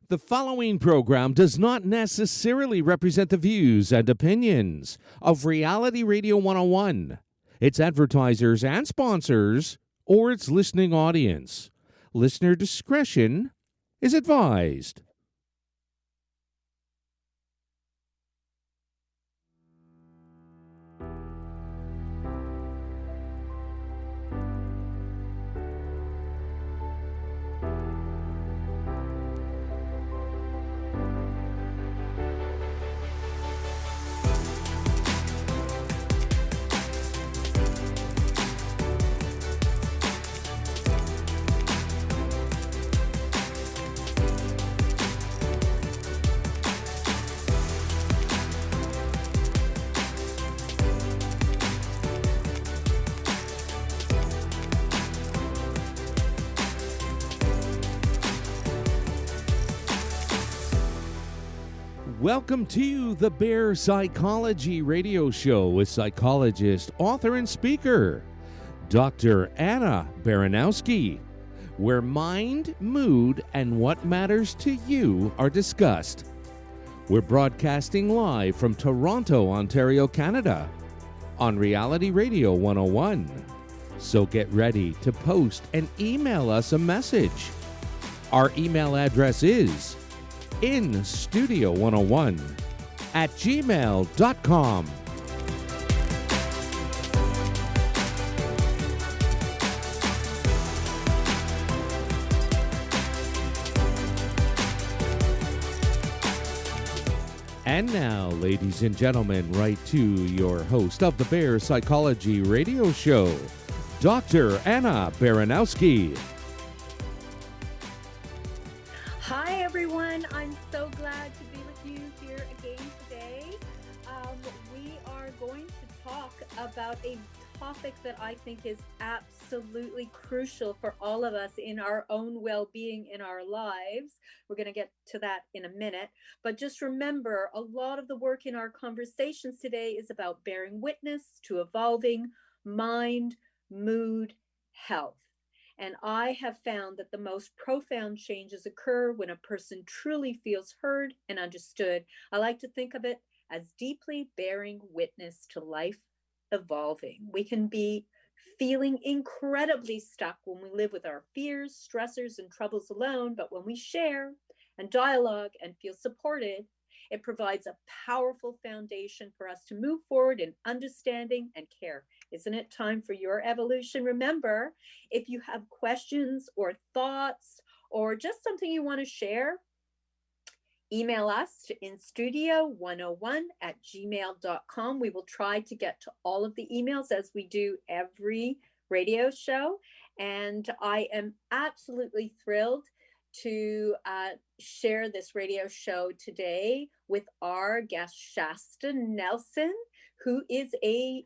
The following program does not necessarily represent the views and opinions of Reality Radio 101, its advertisers and sponsors, or its listening audience. Listener discretion is advised. Welcome to the Bear Psychology Radio Show with psychologist, author, and speaker, Dr. Anna Baranowsky, where mind, mood, and what matters to you are discussed. We're broadcasting live from Toronto, Ontario, Canada, on Reality Radio 101. So get ready to post and email us a message. Our email address is instudio101@gmail.com. And now, ladies and gentlemen, right to your host of the Bear Psychology Radio Show, Dr. Anna Baranowsky. Hi, everyone. I'm so glad to be with you here again today. We are going to talk about a topic that I think is absolutely crucial for all of us in our own well-being in our lives. We're going to get to that in a minute. But just remember, a lot of the work in our conversations today is about bearing witness to evolving mind, mood, health. And I have found that the most profound changes occur when a person truly feels heard and understood. I like to think of it as deeply bearing witness to life evolving. We can be feeling incredibly stuck when we live with our fears, stressors, and troubles alone, but when we share and dialogue and feel supported, it provides a powerful foundation for us to move forward in understanding and care. Isn't it time for your evolution? Remember, if you have questions or thoughts or just something you want to share, email us to instudio101@gmail.com. We will try to get to all of the emails as we do every radio show. And I am absolutely thrilled to share this radio show today with our guest, Shasta Nelson, who is a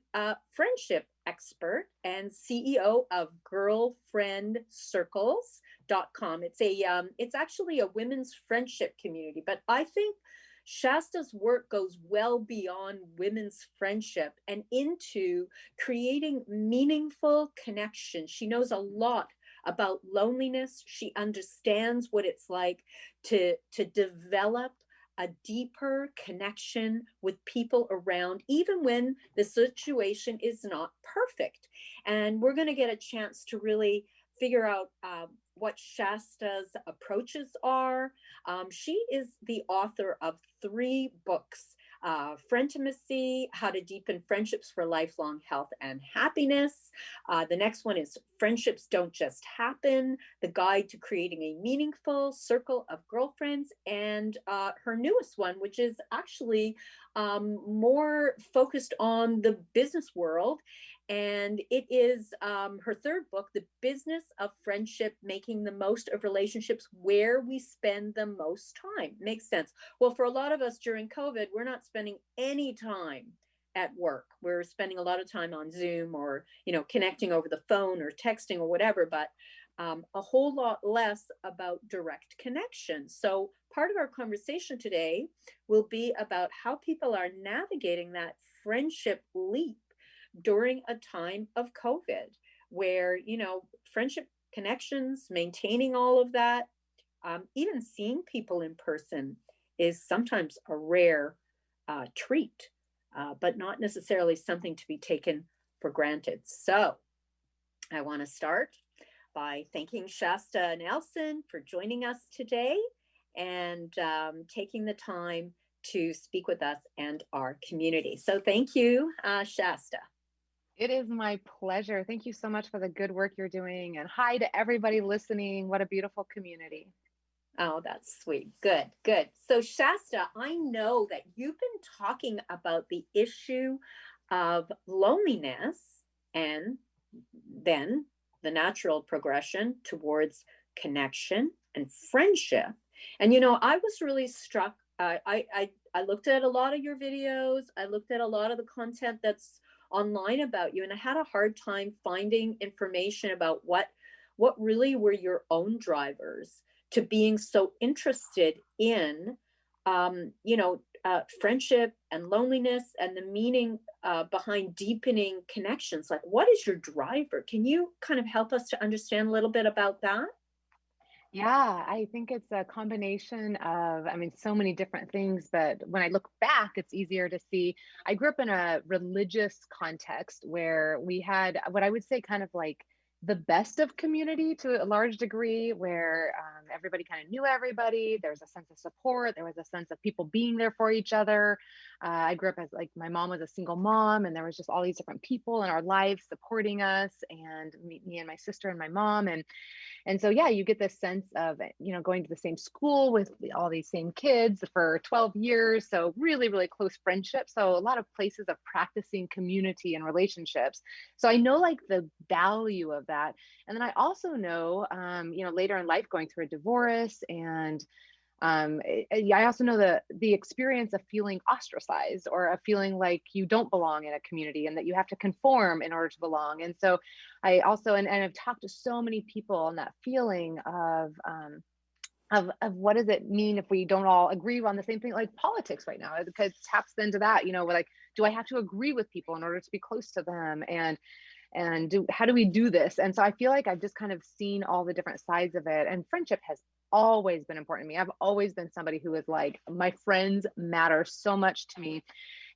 friendship expert and CEO of girlfriendcircles.com. It's actually a women's friendship community, but I think Shasta's work goes well beyond women's friendship and into creating meaningful connection. She knows a lot about loneliness. She understands what it's like to develop a deeper connection with people around, even when the situation is not perfect. And we're going to get a chance to really figure out what Shasta's approaches are. She is the author of 3 books, Frientimacy, How to Deepen Friendships for Lifelong Health and Happiness. The next one is Friendships Don't Just Happen, The Guide to Creating a Meaningful Circle of Girlfriends. And her newest one, which is actually more focused on the business world. And it is her 3rd book, The Business of Friendship, Making the Most of Relationships Where We Spend the Most Time. Makes sense. Well, for a lot of us during COVID, we're not spending any time at work. We're spending a lot of time on Zoom or, connecting over the phone or texting or whatever, but a whole lot less about direct connection. So part of our conversation today will be about how people are navigating that friendship leap during a time of COVID, where, friendship connections, maintaining all of that Even seeing people in person is sometimes a rare treat, but not necessarily something to be taken for granted. So I want to start by thanking Shasta Nelson for joining us today and taking the time to speak with us and our community. So thank you, Shasta. It is my pleasure. Thank you so much for the good work you're doing. And hi to everybody listening. What a beautiful community. Oh, that's sweet. Good, good. So, Shasta, I know that you've been talking about the issue of loneliness and then the natural progression towards connection and friendship. And I was really struck. I looked at a lot of your videos. I looked at a lot of the content that's online about you, and I had a hard time finding information about what really were your own drivers to being so interested in friendship and loneliness and the meaning behind deepening connections. Like, what is your driver? Can you kind of help us to understand a little bit about that? Yeah, I think it's a combination of, so many different things, but when I look back, it's easier to see. I grew up in a religious context where we had what I would say kind of like the best of community to a large degree, where everybody kind of knew everybody. There was a sense of support. There was a sense of people being there for each other. I grew up as like my mom was a single mom, and there was just all these different people in our lives supporting us, and me and my sister and my mom, and so, yeah, you get this sense of, going to the same school with all these same kids for 12 years. So really, really close friendships. So a lot of places of practicing community and relationships. So I know like the value of that. And then I also know, later in life going through a divorce and I also know the experience of feeling ostracized or of feeling like you don't belong in a community and that you have to conform in order to belong. And so I also, and I've talked to so many people on that feeling of what does it mean if we don't all agree on the same thing, like politics right now, because it taps into that, like, do I have to agree with people in order to be close to them? And how do we do this? And so I feel like I've just kind of seen all the different sides of it, and friendship has always been important to me. I've always been somebody who is like, my friends matter so much to me,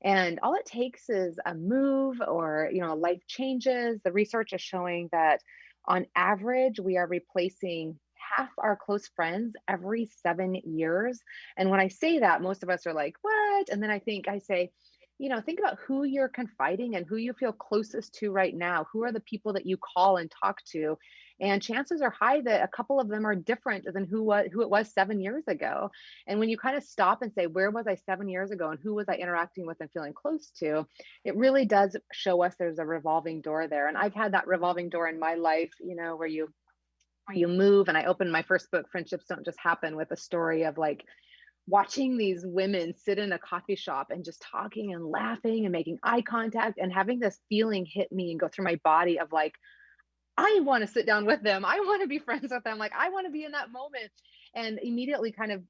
and all it takes is a move or life changes. The research is showing that on average we are replacing half our close friends every 7 years. And when I say that, most of us are like, what? And then I say, think about who you're confiding and who you feel closest to right now. Who are the people that you call and talk to? And chances are high that a couple of them are different than who it was 7 years ago. And when you kind of stop and say, where was I 7 years ago and who was I interacting with and feeling close to? It really does show us there's a revolving door there. And I've had that revolving door in my life, where you move. And I opened my first book, Friendships Don't Just Happen, with a story of like watching these women sit in a coffee shop and just talking and laughing and making eye contact and having this feeling hit me and go through my body of like, I want to sit down with them. I want to be friends with them. Like, I want to be in that moment. And immediately kind of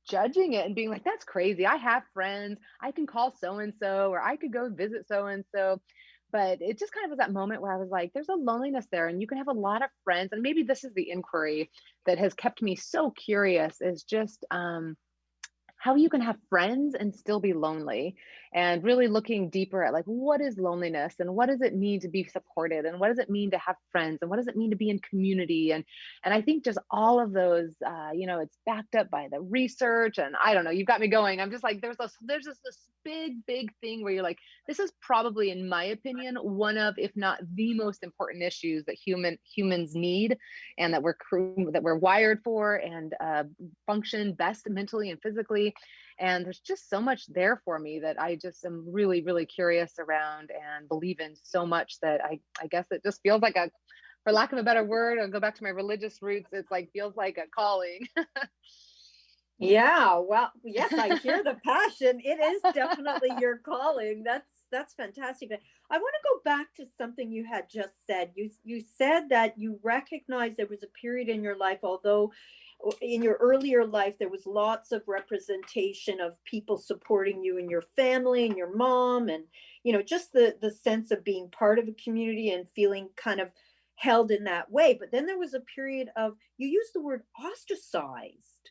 judging it and being like, that's crazy. I have friends. I can call so-and-so, or I could go visit so-and-so. But it just kind of was that moment where I was like, there's a loneliness there, and you can have a lot of friends. And maybe this is the inquiry that has kept me so curious, is just, how you can have friends and still be lonely, and really looking deeper at like, what is loneliness and what does it mean to be supported, and what does it mean to have friends, and what does it mean to be in community? And I think just all of those, it's backed up by the research, and I don't know, you've got me going. I'm just like, there's just this big thing where you're like, this is probably, in my opinion, one of, if not the most important issues that humans need, and that we're wired for, and function best mentally and physically. And there's just so much there for me that I just am really, really curious around and believe in so much that I guess it just feels like for lack of a better word, I'll go back to my religious roots. It's like, feels like a calling. Yeah, well, yes, I hear the passion. It is definitely your calling. That's fantastic. I want to go back to something you had just said. You said that you recognized there was a period in your life, although in your earlier life there was lots of representation of people supporting you and your family and your mom, and just the sense of being part of a community and feeling kind of held in that way. But then there was a period of, you used the word ostracized.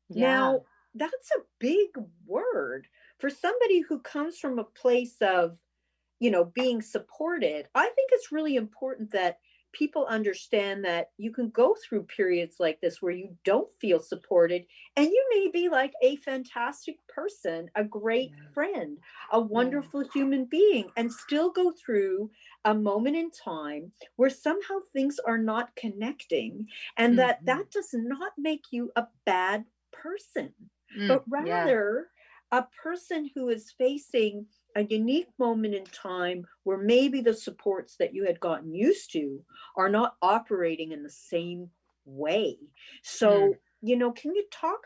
Yeah. Now, that's a big word for somebody who comes from a place of, being supported. I think it's really important that people understand that you can go through periods like this where you don't feel supported, and you may be like a fantastic person, a great Yeah. friend, a Yeah. wonderful human being, and still go through a moment in time where somehow things are not connecting, and that Mhm. does not make you a bad person, Mm, but yeah. rather a person who is facing a unique moment in time where maybe the supports that you had gotten used to are not operating in the same way. Mm. So, can you talk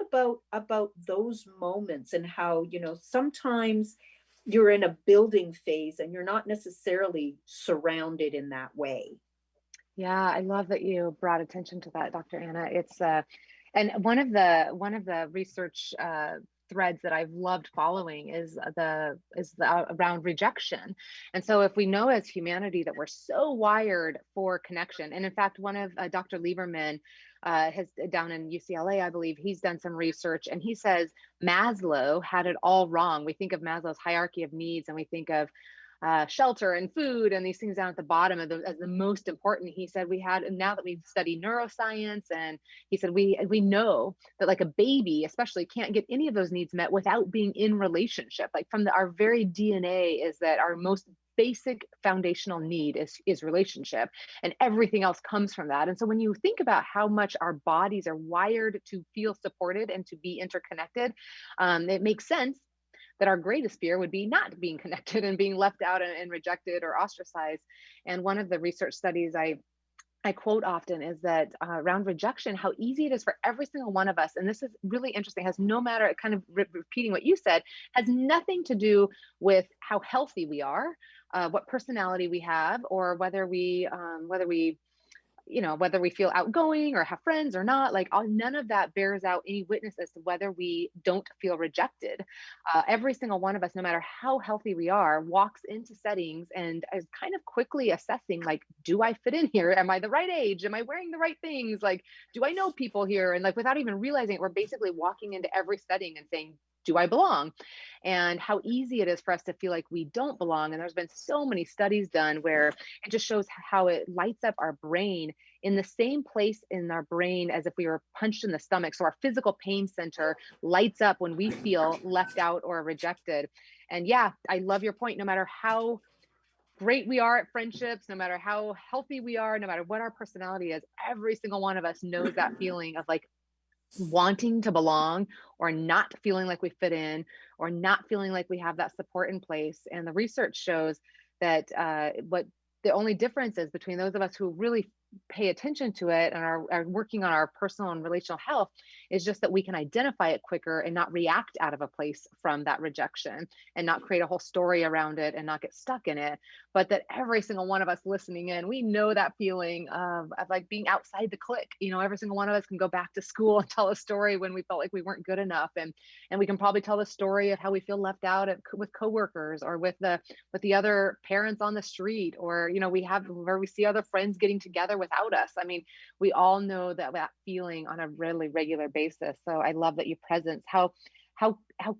about those moments, and how, sometimes you're in a building phase and you're not necessarily surrounded in that way? Yeah, I love that you brought attention to that, Dr. Anna. It's and one of the research threads that I've loved following is the around rejection. And so if we know as humanity that we're so wired for connection, and in fact, one of Dr. Lieberman has down in UCLA, I believe, he's done some research, and he says Maslow had it all wrong. We think of Maslow's hierarchy of needs, and we think of shelter and food and these things down at the bottom of as the most important. He said we had, and now that we've studied neuroscience, and he said we know that like a baby especially can't get any of those needs met without being in relationship. Like from our very DNA is that our most basic foundational need is relationship, and everything else comes from that. And so when you think about how much our bodies are wired to feel supported and to be interconnected, it makes sense that our greatest fear would be not being connected and being left out and rejected or ostracized. And one of the research studies I quote often is that around rejection, how easy it is for every single one of us. And this is really interesting, has no matter, kind of repeating what you said, has nothing to do with how healthy we are, what personality we have, or whether we feel outgoing or have friends or not. Like none of that bears out any witness as to whether we don't feel rejected. Every single one of us, no matter how healthy we are, walks into settings and is kind of quickly assessing, like, do I fit in here? Am I the right age? Am I wearing the right things? Like, do I know people here? And like, without even realizing it, we're basically walking into every setting and saying, do I belong? And how easy it is for us to feel like we don't belong. And there's been so many studies done where it just shows how it lights up our brain in the same place in our brain as if we were punched in the stomach. So our physical pain center lights up when we feel left out or rejected. And yeah, I love your point. No matter how great we are at friendships, no matter how healthy we are, no matter what our personality is, every single one of us knows that feeling of like wanting to belong, or not feeling like we fit in, or not feeling like we have that support in place. And the research shows that what the only difference is between those of us who really pay attention to it and are working on our personal and relational health is just that we can identify it quicker and not react out of a place from that rejection, and not create a whole story around it and not get stuck in it. But that every single one of us listening in, we know that feeling of like being outside the clique. Every single one of us can go back to school and tell a story when we felt like we weren't good enough, and we can probably tell the story of how we feel left out with coworkers, or with the other parents on the street, or we have where we see other friends getting together without us. I mean, we all know that feeling on a really regular basis. So I love that you presence how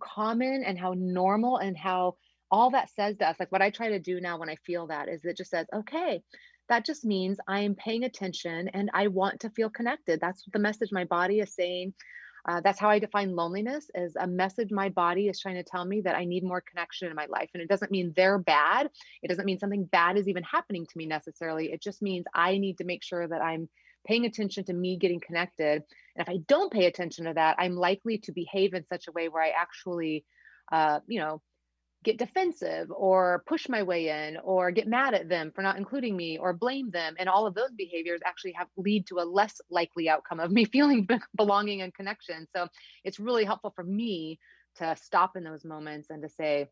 common and how normal, and how all that says to us. Like what I try to do now when I feel that is it just says, okay, that just means I am paying attention and I want to feel connected. That's the message my body is saying. That's how I define loneliness, as a message my body is trying to tell me that I need more connection in my life. And it doesn't mean they're bad. It doesn't mean something bad is even happening to me necessarily. It just means I need to make sure that I'm paying attention to me getting connected. And if I don't pay attention to that, I'm likely to behave in such a way where I actually, uh, you know, get defensive or push my way in or get mad at them for not including me or blame them. And all of those behaviors actually have lead to a less likely outcome of me feeling belonging and connection. So it's really helpful for me to stop in those moments and to say,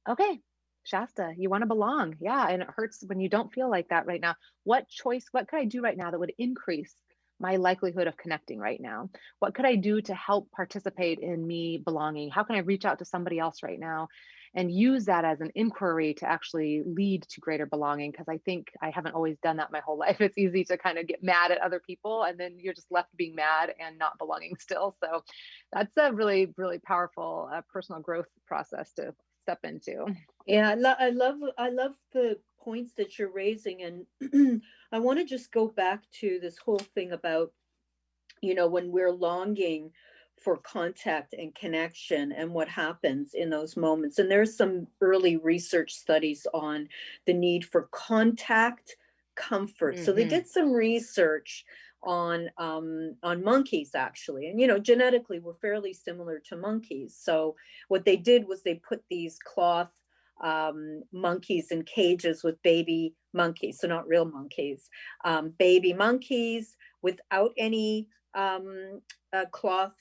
okay, Shasta, you want to belong. Yeah. And it hurts when you don't feel like that right now. What could I do right now that would increase my likelihood of connecting right now? What could I do to help participate in me belonging? How can I reach out to somebody else right now? and use that as an inquiry to actually lead to greater belonging. Because I think I haven't always done that my whole life. It's easy to kind of get mad at other people, and then you're just left being mad and not belonging still. So that's a really, really powerful personal growth process to step into. Yeah, I love the points that you're raising, and I want to just go back to this whole thing about, when we're longing for contact and connection and what happens in those moments. And there's some early research studies on the need for contact comfort. So they Mm-hmm. did some research on monkeys, actually, and genetically we're fairly similar to monkeys. So what they did was they put these cloth monkeys in cages with baby monkeys, so not real monkeys, baby monkeys without any cloth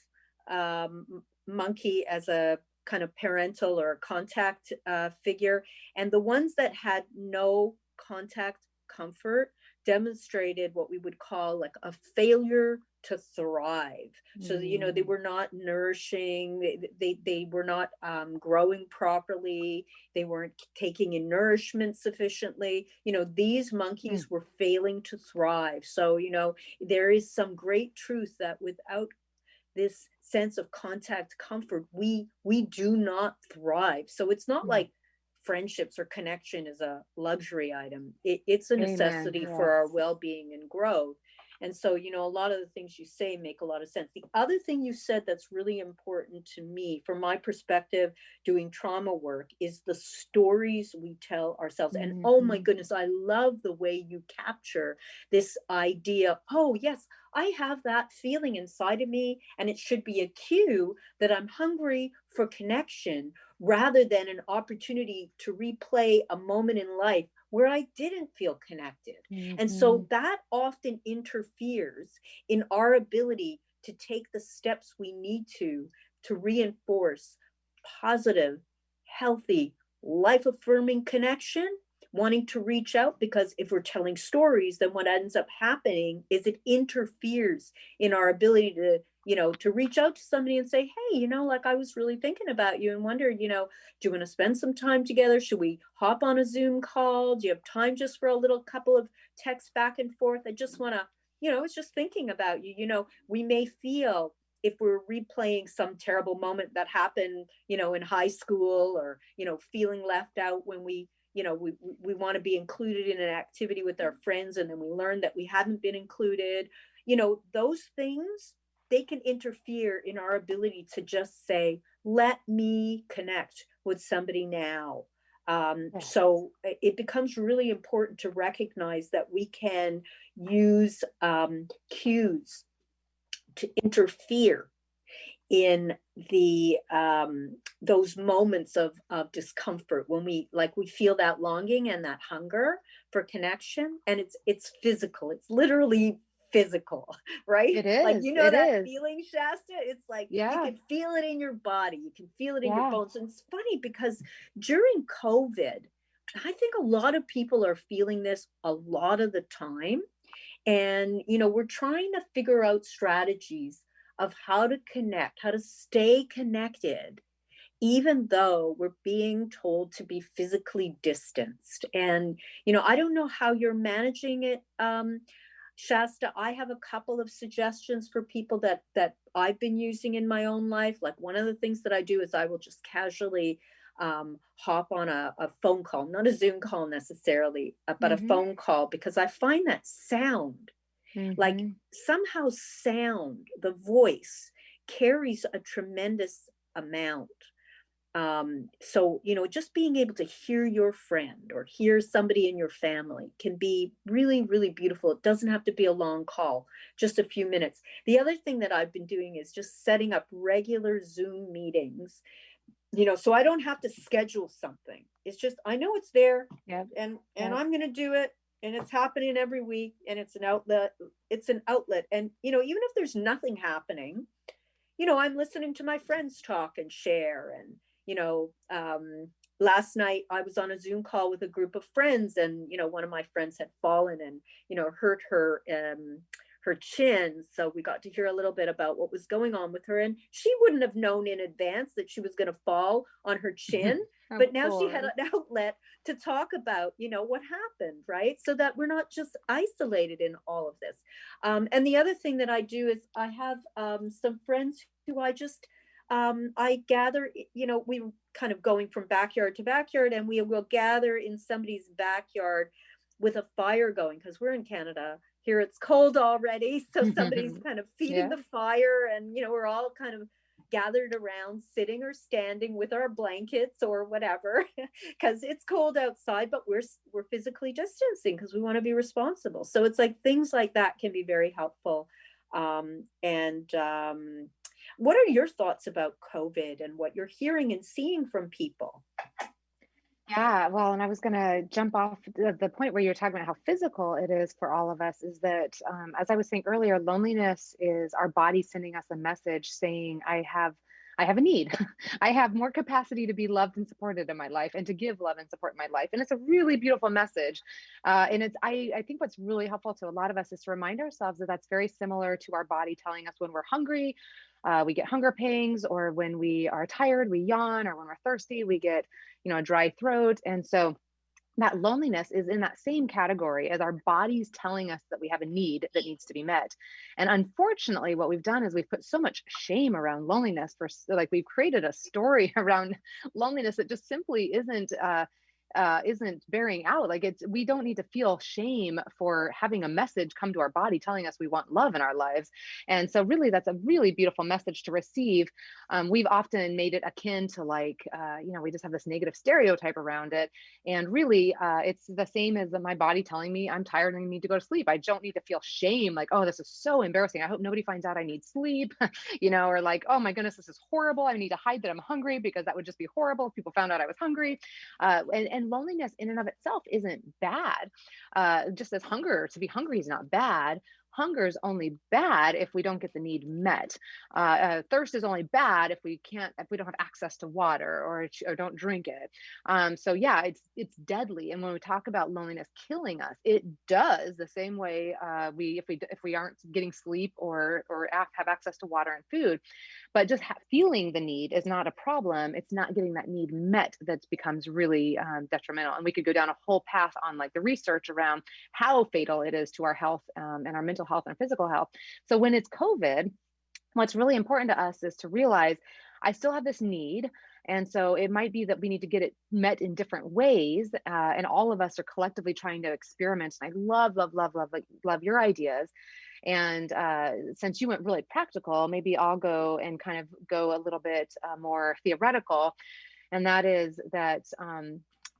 monkey as a kind of parental or contact figure. And the ones that had no contact comfort demonstrated what we would call like a failure to thrive. So they were not nourishing, they were not growing properly, they weren't taking in nourishment sufficiently. These monkeys were failing to thrive. So there is some great truth that without this sense of contact comfort, we do not thrive. So it's not like friendships or connection is a luxury item. It's a Amen. necessity for Yes. our well-being and growth. And so a lot of the things you say make a lot of sense. The other thing you said that's really important to me from my perspective doing trauma work is the stories we tell ourselves. And oh my goodness, I love the way you capture this idea. Oh yes, I have that feeling inside of me, and it should be a cue that I'm hungry for connection rather than an opportunity to replay a moment in life where I didn't feel connected. And so that often interferes in our ability to take the steps we need to reinforce positive, healthy, life affirming connection, wanting to reach out. Because if we're telling stories, then what ends up happening is it interferes in our ability to reach out to somebody and say, hey, like I was really thinking about you and wondered, do you want to spend some time together? Should we hop on a Zoom call? Do you have time just for a little couple of texts back and forth? I just want to, I was just thinking about you. We may feel, if we're replaying some terrible moment that happened, in high school, or, feeling left out when we want to be included in an activity with our friends, and then we learn that we haven't been included. Those things, they can interfere in our ability to just say, let me connect with somebody now. So it becomes really important to recognize that we can use cues to interfere in the those moments of discomfort when we feel that longing and that hunger for connection. And it's physical, it's literally physical, right? It Like, is. It that is. feeling, Shasta. It's like you Yeah. can feel it in your body, you can feel it in your Yeah. bones. And it's funny because during COVID, I think a lot of people are feeling this a lot of the time. And we're trying to figure out strategies of how to connect, how to stay connected, even though we're being told to be physically distanced. And, I don't know how you're managing it, Shasta. I have a couple of suggestions for people that I've been using in my own life. Like, one of the things that I do is I will just casually hop on a phone call, not a Zoom call necessarily, but a phone call, because I find that sound, like somehow sound, the voice carries a tremendous amount. So just being able to hear your friend or hear somebody in your family can be really, really beautiful. It doesn't have to be a long call, just a few minutes. The other thing that I've been doing is just setting up regular Zoom meetings, so I don't have to schedule something. It's just, I know it's there. Yep. And I'm going to do it. And it's happening every week, and it's an outlet. And, even if there's nothing happening, I'm listening to my friends talk and share. And, last night I was on a Zoom call with a group of friends, and, one of my friends had fallen and, hurt her chin. So we got to hear a little bit about what was going on with her. And she wouldn't have known in advance that she was going to fall on her chin. But now she had an outlet to talk about, what happened, right? So that we're not just isolated in all of this. And the other thing that I do is I have some friends who I gather, we kind of going from backyard to backyard, and we will gather in somebody's backyard with a fire going, because we're in Canada. Here it's cold already. So somebody's kind of feeding the fire, and, we're all kind of gathered around, sitting or standing with our blankets or whatever, because it's cold outside, but we're physically distancing because we want to be responsible. So it's like things like that can be very helpful. What are your thoughts about COVID and what you're hearing and seeing from people? Yeah, well, and I was going to jump off the point where you're talking about how physical it is for all of us, is that, as I was saying earlier, loneliness is our body sending us a message saying, I have a need. I have more capacity to be loved and supported in my life, and to give love and support in my life. And it's a really beautiful message. And I think what's really helpful to a lot of us is to remind ourselves that that's very similar to our body telling us when we're hungry, we get hunger pangs, or when we are tired, we yawn, or when we're thirsty, we get, a dry throat. And so that loneliness is in that same category as our bodies telling us that we have a need that needs to be met. And unfortunately, what we've done is we've put so much shame around loneliness, we've created a story around loneliness that just simply isn't bearing out. We don't need to feel shame for having a message come to our body telling us we want love in our lives. And so really, that's a really beautiful message to receive. We've often made it akin to we just have this negative stereotype around it. And really, it's the same as my body telling me I'm tired and I need to go to sleep. I don't need to feel shame, like, oh, this is so embarrassing, I hope nobody finds out I need sleep, or like, oh my goodness, this is horrible, I need to hide that I'm hungry, because that would just be horrible if people found out I was hungry. And loneliness in and of itself isn't bad. Just as to be hungry is not bad. Hunger is only bad if we don't get the need met. Thirst is only bad if we don't have access to water, or don't drink it. So yeah, it's deadly. And when we talk about loneliness killing us, it does the same way if we aren't getting sleep or have access to water and food. But just feeling the need is not a problem. It's not getting that need met that becomes really detrimental. And we could go down a whole path on the research around how fatal it is to our health, and our mental health and physical health. So when it's COVID, what's really important to us is to realize I still have this need. And so it might be that we need to get it met in different ways. And all of us are collectively trying to experiment. And I love your ideas. And since you went really practical, maybe I'll go a little bit more theoretical. And that is that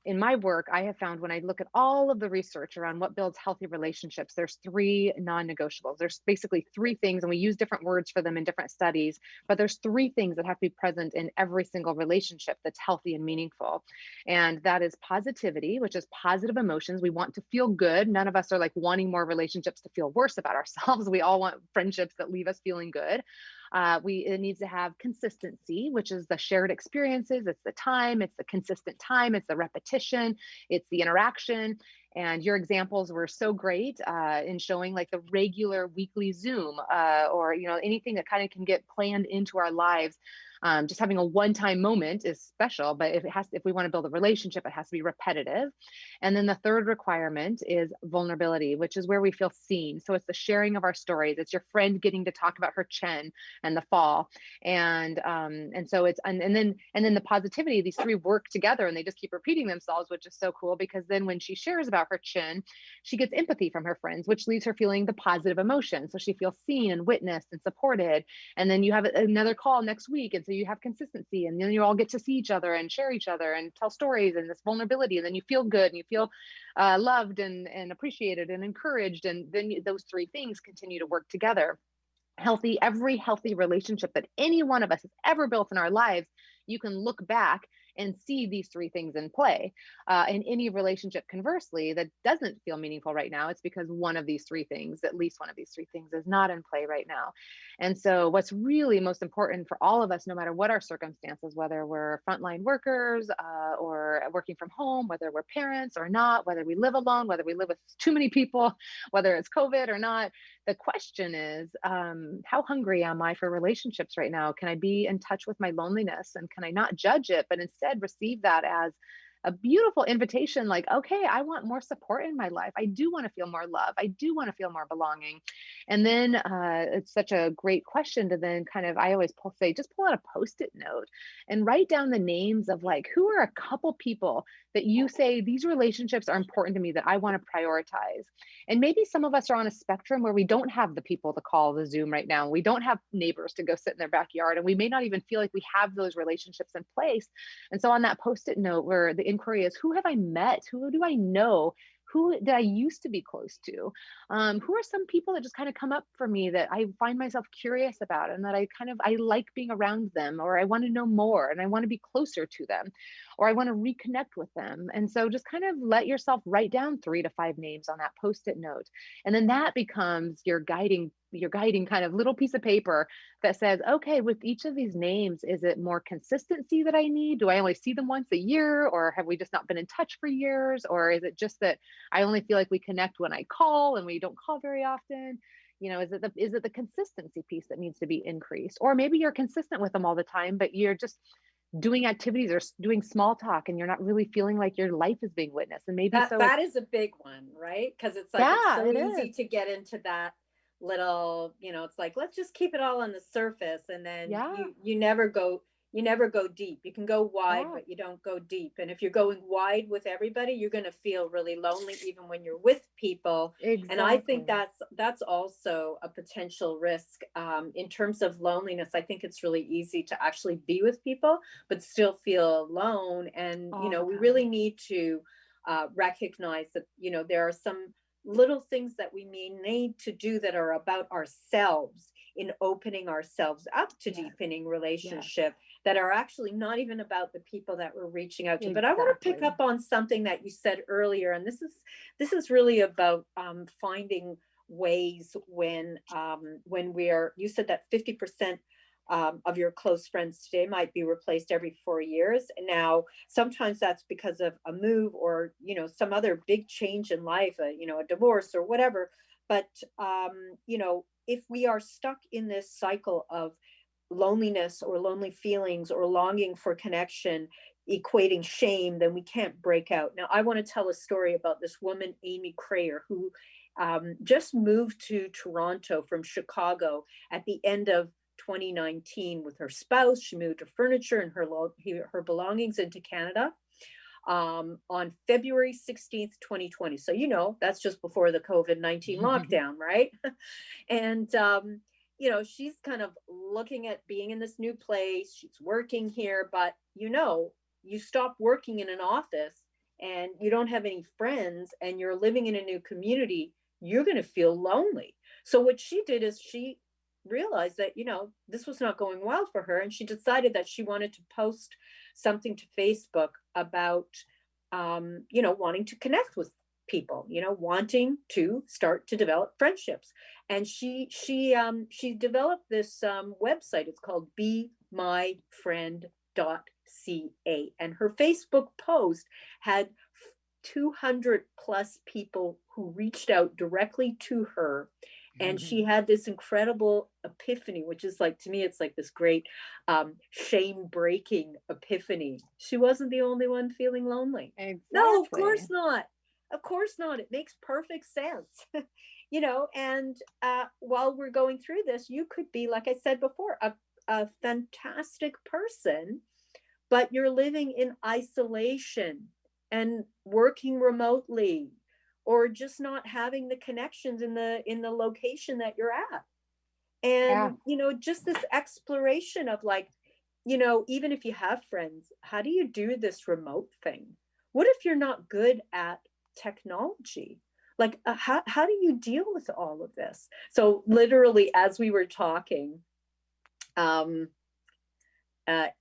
in my work, I have found when I look at all of the research around what builds healthy relationships, there's three non-negotiables. There's basically three things, and we use different words for them in different studies, but there's three things that have to be present in every single relationship that's healthy and meaningful. And that is positivity, which is positive emotions. We want to feel good. None of us are wanting more relationships to feel worse about ourselves. We all want friendships that leave us feeling good. It needs to have consistency, which is the shared experiences. It's the time, it's the consistent time, it's the repetition, it's the interaction. And your examples were so great in showing the regular weekly Zoom or anything that kind of can get planned into our lives. Just having a one-time moment is special, but if we want to build a relationship, it has to be repetitive. And then the third requirement is vulnerability, which is where we feel seen. So it's the sharing of our stories. It's your friend getting to talk about her chin and the fall. And so it's, and then the positivity, these three work together and they just keep repeating themselves, which is so cool, because then when she shares about her chin, she gets empathy from her friends, which leaves her feeling the positive emotion. So she feels seen and witnessed and supported. And then you have another call next week. And so you have consistency, and then you all get to see each other and share each other and tell stories and this vulnerability. And then you feel good and you feel loved and appreciated and encouraged. And then those three things continue to work together. Every healthy relationship that any one of us has ever built in our lives, you can look back and see these three things in play. In any relationship, conversely, that doesn't feel meaningful right now, it's because one of these three things, at least one of these three things, is not in play right now. And so what's really most important for all of us, no matter what our circumstances, whether we're frontline workers or working from home, whether we're parents or not, whether we live alone, whether we live with too many people, whether it's COVID or not, the question is, how hungry am I for relationships right now? Can I be in touch with my loneliness, and can I not judge it, but instead receive that as a beautiful invitation? Like, okay, I want more support in my life. I do want to feel more love. I do want to feel more belonging. And then it's such a great question to then kind of, I always say, just pull out a Post-it note and write down the names of, like, who are a couple people that you say, these relationships are important to me that I want to prioritize. And maybe some of us are on a spectrum where we don't have the people to call the Zoom right now. We don't have neighbors to go sit in their backyard, and we may not even feel like we have those relationships in place. And so on that Post-it note, where the inquiry is, who have I met? Who do I know? Who did I used to be close to? Who are some people that just kind of come up for me that I find myself curious about, and that I like being around them, or I want to know more and I want to be closer to them, or I want to reconnect with them. And so just kind of let yourself write down 3 to 5 names on that Post-it note. And then that becomes your guiding kind of little piece of paper that says, okay, with each of these names, is it more consistency that I need? Do I only see them once a year, or have we just not been in touch for years? Or is it just that I only feel like we connect when I call and we don't call very often? Is it the consistency piece that needs to be increased? Or maybe you're consistent with them all the time, but you're just doing activities or doing small talk, and you're not really feeling like your life is being witnessed. And maybe that is a big one, right? Because it's like, it's yeah, so it easy is. to get into that little, it's like, let's just keep it all on the surface, and then Yeah, you never go deep. You can go wide, yeah, but you don't go deep. And if you're going wide with everybody, you're going to feel really lonely even when you're with people. And I think exactly. that's also a potential risk, in terms of loneliness. I think it's really easy to actually be with people but still feel alone. And All the we time. really need to recognize that there are some little things that we may need to do that are about ourselves, in opening ourselves up to Yes, deepening yes, relationship, that are actually not even about the people that we're reaching out to. But I want to pick exactly. up on something that you said earlier, and this is really about finding ways when you said that 50% of your close friends today might be replaced every 4 years. And now sometimes that's because of a move, or some other big change in life, a divorce or whatever. But if we are stuck in this cycle of loneliness or lonely feelings or longing for connection, equating shame, then we can't break out. Now, I want to tell a story about this woman, Amy Crayer, who just moved to Toronto from Chicago at the end of 2019 with her spouse. She moved her furniture and her belongings into Canada on February 16th, 2020. So, that's just before the COVID-19 lockdown, right? And, she's kind of looking at being in this new place. She's working here, but, you stop working in an office and you don't have any friends and you're living in a new community, you're going to feel lonely. So what she did is she realized that, this was not going well for her. And she decided that she wanted to post something to Facebook about, wanting to connect with people, wanting to start to develop friendships. And she developed this website. It's called BeMyFriend.ca. And her Facebook post had 200 plus people who reached out directly to her. And she had this incredible epiphany, which is like, to me, it's like this great shame breaking epiphany. She wasn't the only one feeling lonely. No, of Exactly. course not. Of course not. It makes perfect sense. And while we're going through this, you could be, like I said before, a fantastic person, but you're living in isolation and working remotely, or just not having the connections in the location that you're at. Yeah. And just this exploration of, like, even if you have friends, how do you do this remote thing? What if you're not good at technology? Like, how do you deal with all of this? So literally, as we were talking, um,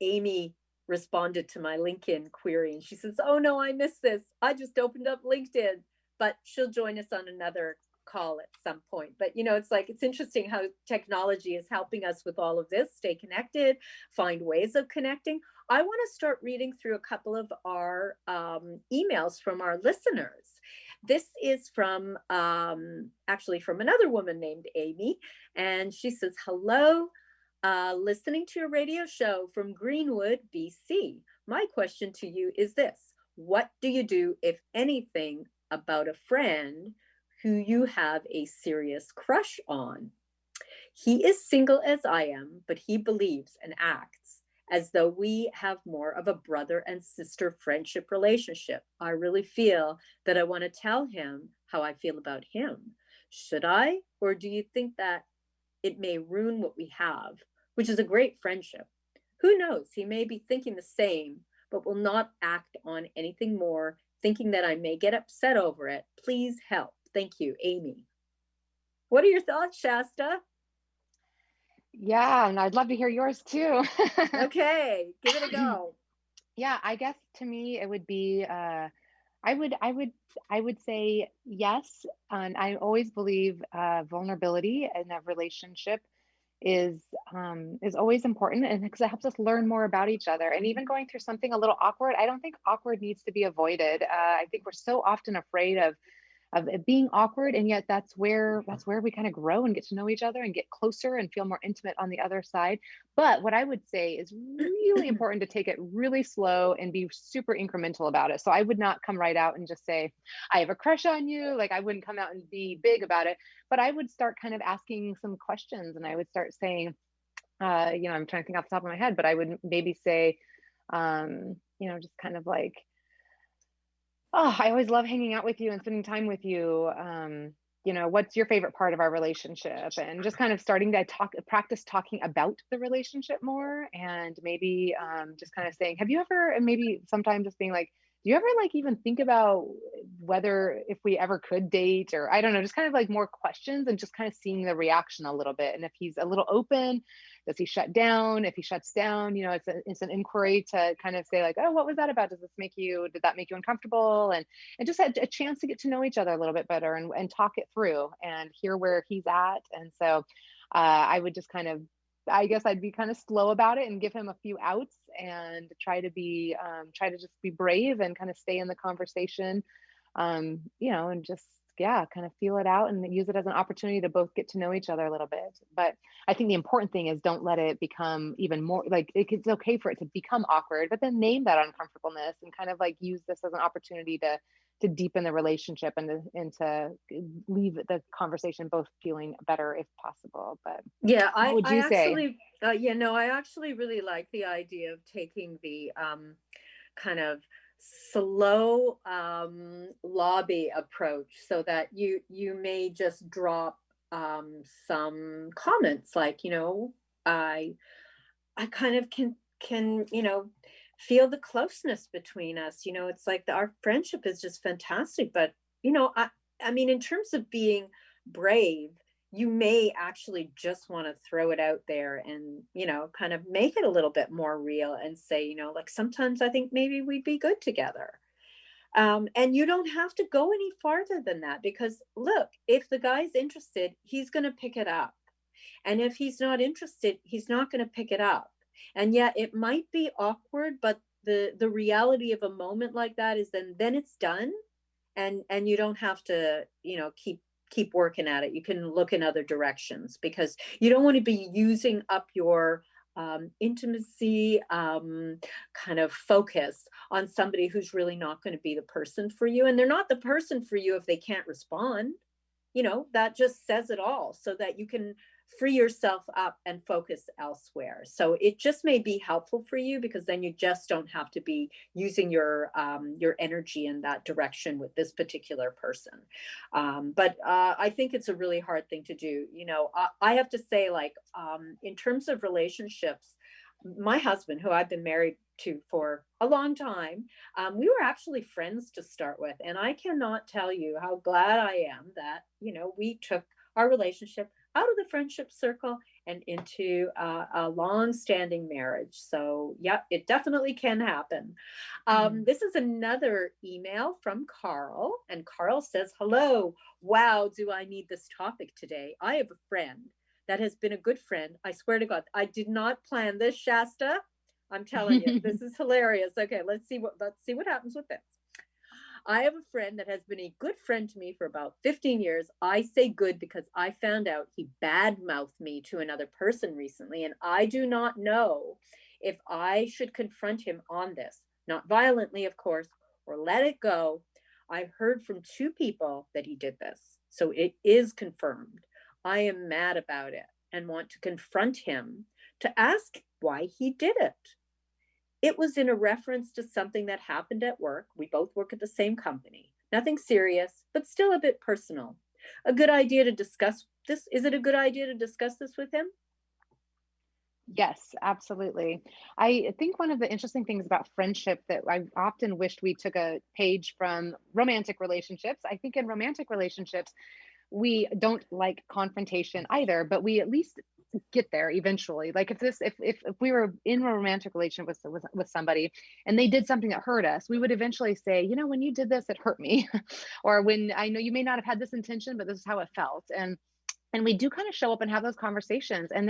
Amy responded to my LinkedIn query, and she says, "Oh no, I missed this. I just opened up LinkedIn," but she'll join us on another call at some point. But it's interesting how technology is helping us with all of this, stay connected, find ways of connecting. I want to start reading through a couple of our emails from our listeners. This is from actually from another woman named Amy. And she says, hello, listening to your radio show from Greenwood, BC. My question to you is this: what do you do, if anything, about a friend who you have a serious crush on? He is single as I am, but he believes and acts as though we have more of a brother and sister friendship relationship. I really feel that I want to tell him how I feel about him. Should I? Or do you think that it may ruin what we have, which is a great friendship? Who knows? He may be thinking the same, but will not act on anything more, thinking that I may get upset over it. Please help. Thank you, Amy. What are your thoughts, Shasta? Yeah, and I'd love to hear yours too. Okay, give it a go. Yeah, I guess to me it would be I would say yes, and I always believe vulnerability in a relationship is always important, and because it helps us learn more about each other. And even going through something a little awkward, I don't think awkward needs to be avoided. I think we're so often afraid of it being awkward, and yet that's where we kind of grow and get to know each other and get closer and feel more intimate on the other side. But what I would say is really important to take it really slow and be super incremental about it. So I would not come right out and just say I have a crush on you. Like, I wouldn't come out and be big about it, but I would start kind of asking some questions, and I would start saying, I'm trying to think off the top of my head, but I would maybe say, just kind of like, oh, I always love hanging out with you and spending time with you. What's your favorite part of our relationship? And just kind of starting to practice talking about the relationship more. And maybe just kind of saying, have you ever, and maybe sometimes just being like, do you ever like even think about whether if we ever could date, or I don't know, just kind of like more questions and just kind of seeing the reaction a little bit. And if he's a little open, does he shut down? If he shuts down, it's an inquiry to kind of say like, oh, what was that about? Did that make you uncomfortable? And just had a chance to get to know each other a little bit better and talk it through and hear where he's at. And so I would just kind of, I guess I'd be kind of slow about it and give him a few outs and try to just be brave and kind of stay in the conversation, and just, yeah, kind of feel it out and use it as an opportunity to both get to know each other a little bit. But I think the important thing is don't let it become even more like it's okay for it to become awkward, but then name that uncomfortableness and kind of like use this as an opportunity to deepen the relationship and to leave the conversation both feeling better if possible. But Yeah, what would you say? I actually really like the idea of taking the kind of slow lobby approach, so that you may just drop some comments like, I kind of can feel the closeness between us. It's like our friendship is just fantastic. But I mean, in terms of being brave, you may actually just want to throw it out there and kind of make it a little bit more real and say, like, sometimes I think maybe we'd be good together. And you don't have to go any farther than that, because look, if the guy's interested, he's going to pick it up. And if he's not interested, he's not going to pick it up. And yet it might be awkward, but the reality of a moment like that is then it's done. And you don't have to, keep working at it. You can look in other directions, because you don't want to be using up your intimacy kind of focus on somebody who's really not going to be the person for you. And they're not the person for you if they can't respond. That just says it all, so that you can free yourself up and focus elsewhere. So it just may be helpful for you, because then you just don't have to be using your energy in that direction with this particular person. But I think it's a really hard thing to do. I have to say, like, in terms of relationships, my husband, who I've been married to for a long time, we were actually friends to start with. And I cannot tell you how glad I am that, we took our relationship out of the friendship circle and into a long-standing marriage. So yeah, it definitely can happen. This is another email from Carl, and Carl says, hello, wow, do I need this topic today? I have a friend that has been a good friend. I swear to God, I did not plan this, Shasta. I'm telling you, this is hilarious. Okay, let's see what happens with this. I have a friend that has been a good friend to me for about 15 years. I say good because I found out he badmouthed me to another person recently, and I do not know if I should confront him on this. Not violently, of course, or let it go. I heard from two people that he did this, so it is confirmed. I am mad about it and want to confront him to ask why he did it. It was in a reference to something that happened at work. We both work at the same company. Nothing serious, but still a bit personal. A good idea to discuss this. Is it a good idea to discuss this with him? Yes, absolutely. I think one of the interesting things about friendship that I often wished we took a page from romantic relationships. I think in romantic relationships, we don't like confrontation either, but we at least get there eventually. Like if we were in a romantic relationship with somebody and they did something that hurt us, we would eventually say, you know, when you did this, it hurt me. Or when I know you may not have had this intention, but this is how it felt. And we do kind of show up and have those conversations, and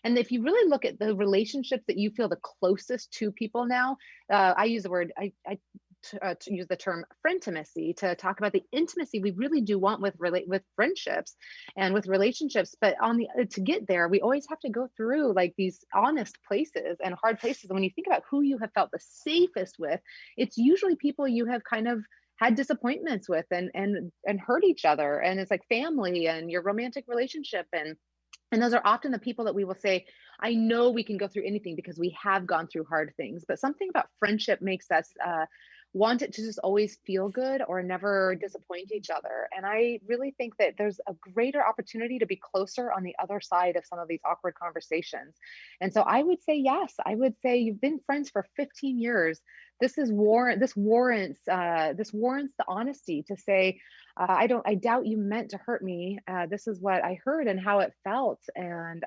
if you really look at the relationships that you feel the closest to people now, I use the word to use the term frientimacy to talk about the intimacy we really do want with friendships and with relationships. But to get there, we always have to go through like these honest places and hard places. And when you think about who you have felt the safest with, it's usually people you have kind of had disappointments with and hurt each other, and it's like family and your romantic relationship, and those are often the people that we will say, I know we can go through anything because we have gone through hard things. But something about friendship makes us want it to just always feel good or never disappoint each other. And I really think that there's a greater opportunity to be closer on the other side of some of these awkward conversations. And so I would say, yes, I would say you've been friends for 15 years. This warrants the honesty to say, I doubt you meant to hurt me. This is what I heard and how it felt. And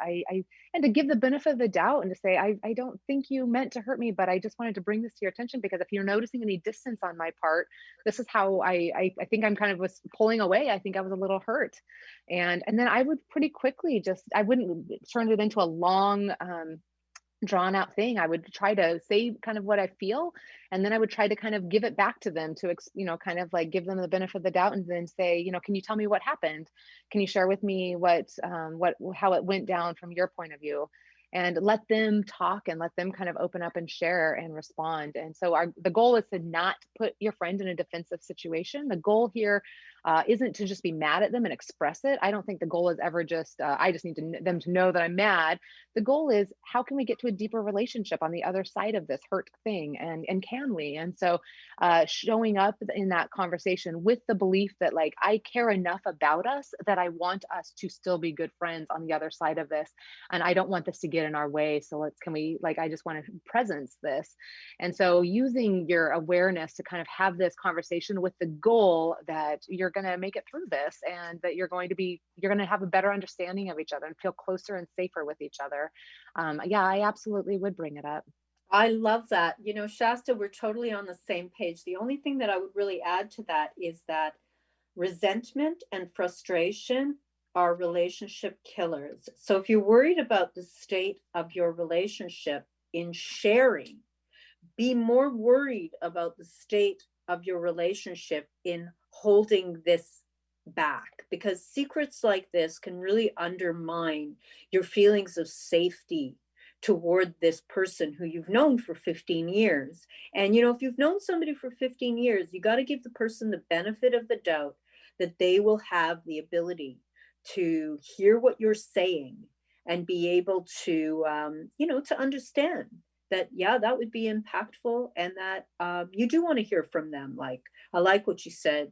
and to give the benefit of the doubt and to say, I don't think you meant to hurt me, but I just wanted to bring this to your attention because if you're noticing any distance on my part, this is how I think I'm kind of was pulling away. I think I was a little hurt. And then I would pretty quickly I wouldn't turn it into a long, drawn out thing. I would try to say kind of what I feel, and then I would try to kind of give it back to them to, kind of like give them the benefit of the doubt, and then say, can you tell me what happened? Can you share with me how it went down from your point of view? And let them talk and let them kind of open up and share and respond. And so the goal is to not put your friend in a defensive situation. The goal here isn't to just be mad at them and express it. I don't think the goal is ever just, I just need them to know that I'm mad. The goal is, how can we get to a deeper relationship on the other side of this hurt thing? And can we? And so showing up in that conversation with the belief that like, I care enough about us that I want us to still be good friends on the other side of this. And I don't want this to get in our way. So I just want to presence this. And so using your awareness to kind of have this conversation with the goal that you're going to make it through this, and that you're going to have a better understanding of each other and feel closer and safer with each other. Yeah, I absolutely would bring it up. I love that. Shasta, we're totally on the same page. The only thing that I would really add to that is that resentment and frustration are relationship killers. So if you're worried about the state of your relationship in sharing, be more worried about the state of your relationship in holding this back, because secrets like this can really undermine your feelings of safety toward this person who you've known for 15 years. And if you've known somebody for 15 years, you got to give the person the benefit of the doubt that they will have the ability to hear what you're saying and be able to to understand that, yeah, that would be impactful, and that you do want to hear from them. Like, I like what you said,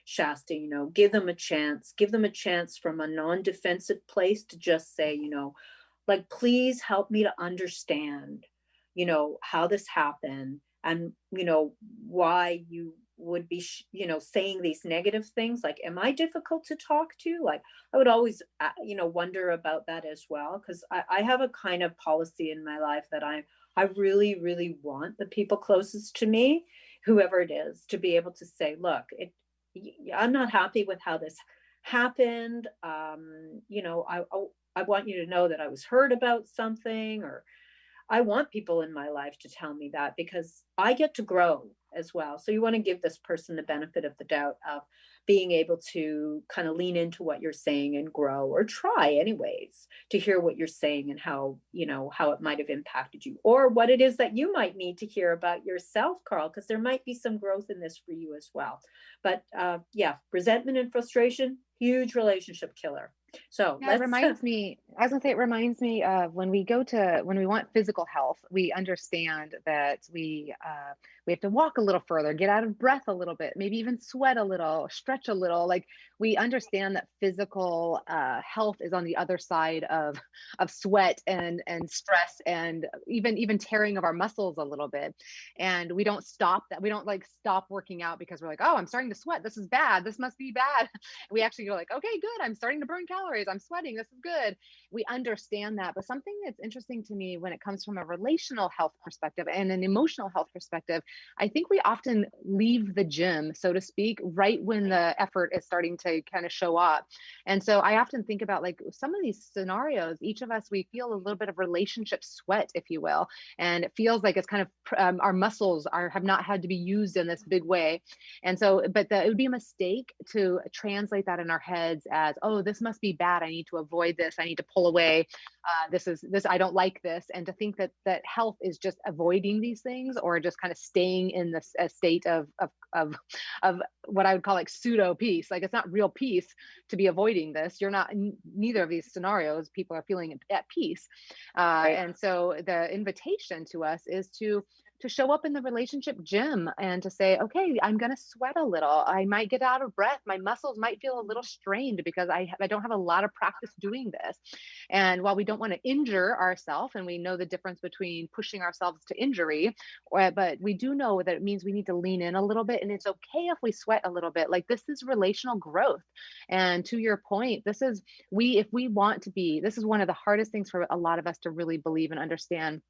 Shasta, give them a chance from a non-defensive place to just say, like, please help me to understand, how this happened, and, why you would be, saying these negative things. Like, am I difficult to talk to? Like, I would always, wonder about that as well. Because I have a kind of policy in my life that I really, really want the people closest to me, whoever it is, to be able to say, look, I'm not happy with how this happened. I want you to know that I was hurt about something, or I want people in my life to tell me that, because I get to grow as well. So you want to give this person the benefit of the doubt of being able to kind of lean into what you're saying and grow, or try anyways to hear what you're saying and how, how it might have impacted you, or what it is that you might need to hear about yourself, Carl, because there might be some growth in this for you as well. But yeah, resentment and frustration, huge relationship killer. So Yeah, it reminds me, I was gonna say, it reminds me of when we want physical health, we understand that we have to walk a little further, get out of breath a little bit, maybe even sweat a little, stretch a little. Like, we understand that physical health is on the other side of sweat and stress, and even tearing of our muscles a little bit. And we don't stop that. We don't like stop working out because we're like, oh, I'm starting to sweat. This is bad. This must be bad. We actually go like, okay, good. I'm starting to burn calories. I'm sweating. This is good. We understand that. But something that's interesting to me when it comes from a relational health perspective and an emotional health perspective, I think we often leave the gym, so to speak, right when the effort is starting to kind of show up. And so I often think about like some of these scenarios, each of us, we feel a little bit of relationship sweat, if you will. And it feels like it's kind of our muscles have not had to be used in this big way. And so, but it would be a mistake to translate that in our heads as, oh, this must be bad. I need to avoid this. I need to pull away. I don't like this. And to think that health is just avoiding these things, or just kind of staying in this state of what I would call like pseudo peace. Like, it's not real peace to be avoiding this. You're not in neither of these scenarios. People are feeling at peace. Right. And so the invitation to us is to show up in the relationship gym and to say, okay, I'm going to sweat a little. I might get out of breath. My muscles might feel a little strained because I don't have a lot of practice doing this. And while we don't want to injure ourselves, and we know the difference between pushing ourselves to injury, but we do know that it means we need to lean in a little bit. And it's okay if we sweat a little bit. Like, this is relational growth. And to your point, this is this is one of the hardest things for a lot of us to really believe and understand,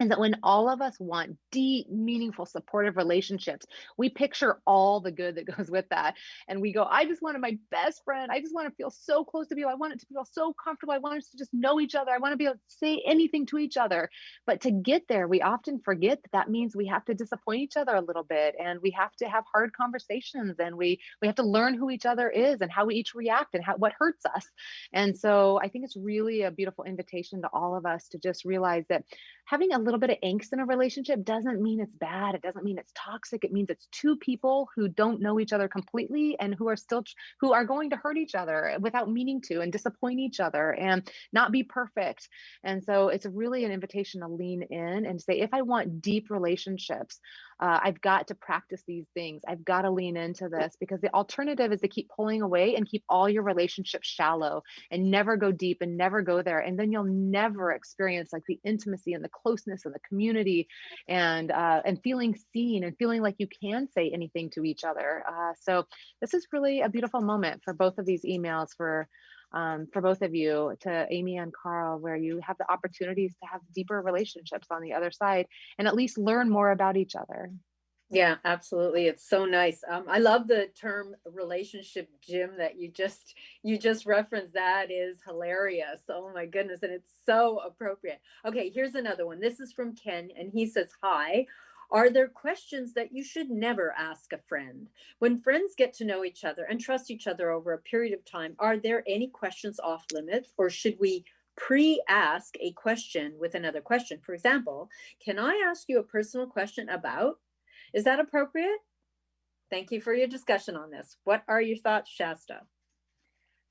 is that when all of us want deep, meaningful, supportive relationships, we picture all the good that goes with that. And we go, I just wanted my best friend. I just want to feel so close to people. I want it to feel so comfortable. I want us to just know each other. I want to be able to say anything to each other. But to get there, we often forget that means we have to disappoint each other a little bit, and we have to have hard conversations, and we have to learn who each other is and how we each react and what hurts us. And so I think it's really a beautiful invitation to all of us to just realize that having a little bit of angst in a relationship doesn't mean it's bad. It doesn't mean it's toxic. It means it's two people who don't know each other completely, and who are going to hurt each other without meaning to, and disappoint each other and not be perfect. And so it's really an invitation to lean in and say, if I want deep relationships, I've got to practice these things. I've got to lean into this, because the alternative is to keep pulling away and keep all your relationships shallow and never go deep and never go there. And then you'll never experience like the intimacy and the closeness and the community and feeling seen and feeling like you can say anything to each other. So this is really a beautiful moment for both of these emails, for both of you, to Amy and Carl, where you have the opportunities to have deeper relationships on the other side, and at least learn more about each other. Yeah, absolutely. It's so nice. I love the term relationship gym that you just referenced. That is hilarious. Oh my goodness. And it's so appropriate. Okay, here's another one. This is from Ken, and he says, hi. Are there questions that you should never ask a friend? When friends get to know each other and trust each other over a period of time, are there any questions off limits, or should we pre-ask a question with another question? For example, can I ask you a personal question about? Is that appropriate? Thank you for your discussion on this. What are your thoughts, Shasta?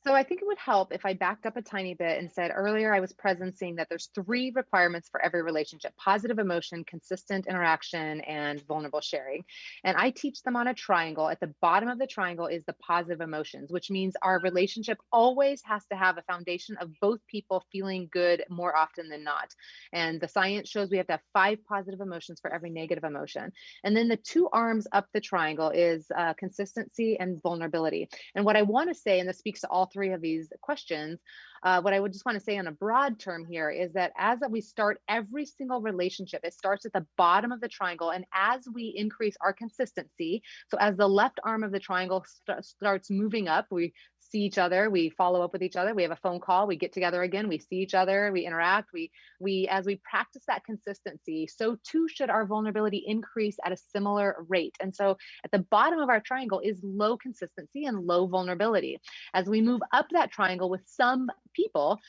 So I think it would help if I backed up a tiny bit and said, earlier I was presencing that there's 3 requirements for every relationship: positive emotion, consistent interaction, and vulnerable sharing. And I teach them on a triangle. At the bottom of the triangle is the positive emotions, which means our relationship always has to have a foundation of both people feeling good more often than not. And the science shows we have to have 5 positive emotions for every negative emotion. And then the 2 arms up the triangle is consistency and vulnerability. And what I want to say, and this speaks to all 3 of these questions, what I would just want to say on a broad term here is that as we start every single relationship, it starts at the bottom of the triangle. And as we increase our consistency, so as the left arm of the triangle starts moving up, we see each other, we follow up with each other, we have a phone call, we get together again, we see each other, we interact, we as we practice that consistency, so too should our vulnerability increase at a similar rate. And so at the bottom of our triangle is low consistency and low vulnerability. As we move up that triangle with some people,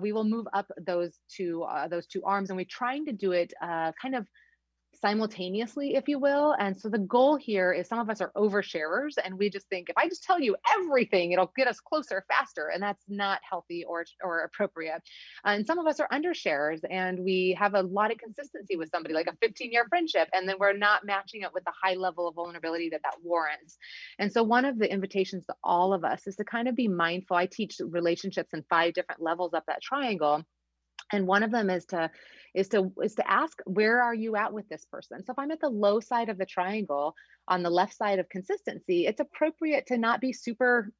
we will move up those two arms, and we're trying to do it kind of simultaneously, if you will. And so the goal here is, some of us are oversharers and we just think, if I just tell you everything, it'll get us closer faster. And that's not healthy or appropriate. And some of us are undersharers and we have a lot of consistency with somebody, like a 15-year friendship, and then we're not matching it with the high level of vulnerability that warrants. And so one of the invitations to all of us is to kind of be mindful. I teach relationships in 5 different levels up that triangle. And one of them is to ask, where are you at with this person? So if I'm at the low side of the triangle on the left side of consistency, it's appropriate to not be super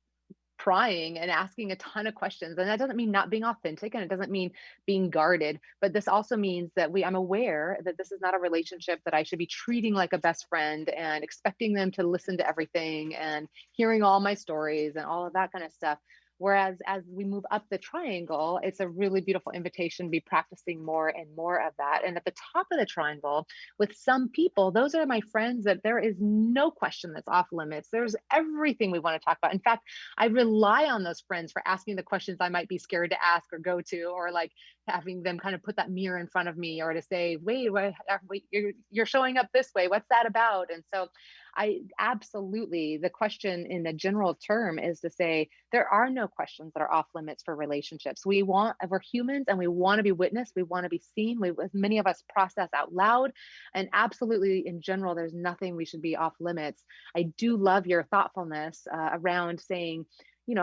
prying and asking a ton of questions. And that doesn't mean not being authentic, and it doesn't mean being guarded, but this also means that I'm aware that this is not a relationship that I should be treating like a best friend and expecting them to listen to everything and hearing all my stories and all of that kind of stuff. Whereas as we move up the triangle, it's a really beautiful invitation to be practicing more and more of that. And at the top of the triangle, with some people, those are my friends that there is no question that's off limits. There's everything we want to talk about. In fact, I rely on those friends for asking the questions I might be scared to ask or go to, or like having them kind of put that mirror in front of me, or to say, wait, you're showing up this way. What's that about? And so I absolutely, the question in the general term is to say, there are no questions that are off limits for relationships. We're humans and we want to be witnessed. We want to be seen. Many of us process out loud, and absolutely in general, there's nothing we should be off limits. I do love your thoughtfulness around saying,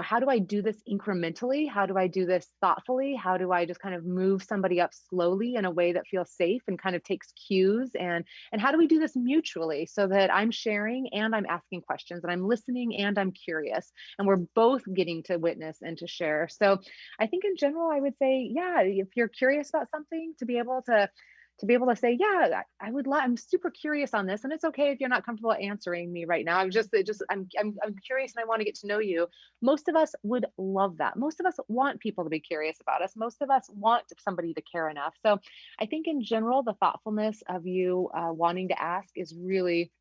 how do I do this incrementally? How do I do this thoughtfully? How do I just kind of move somebody up slowly in a way that feels safe and kind of takes cues? And how do we do this mutually so that I'm sharing and I'm asking questions and I'm listening and I'm curious, and we're both getting to witness and to share. So I think in general, I would say, yeah, if you're curious about something, to be able to say, yeah, I'm super curious on this. And it's okay if you're not comfortable answering me right now. I'm curious and I want to get to know you. Most of us would love that. Most of us want people to be curious about us. Most of us want somebody to care enough. So I think in general, the thoughtfulness of you wanting to ask is really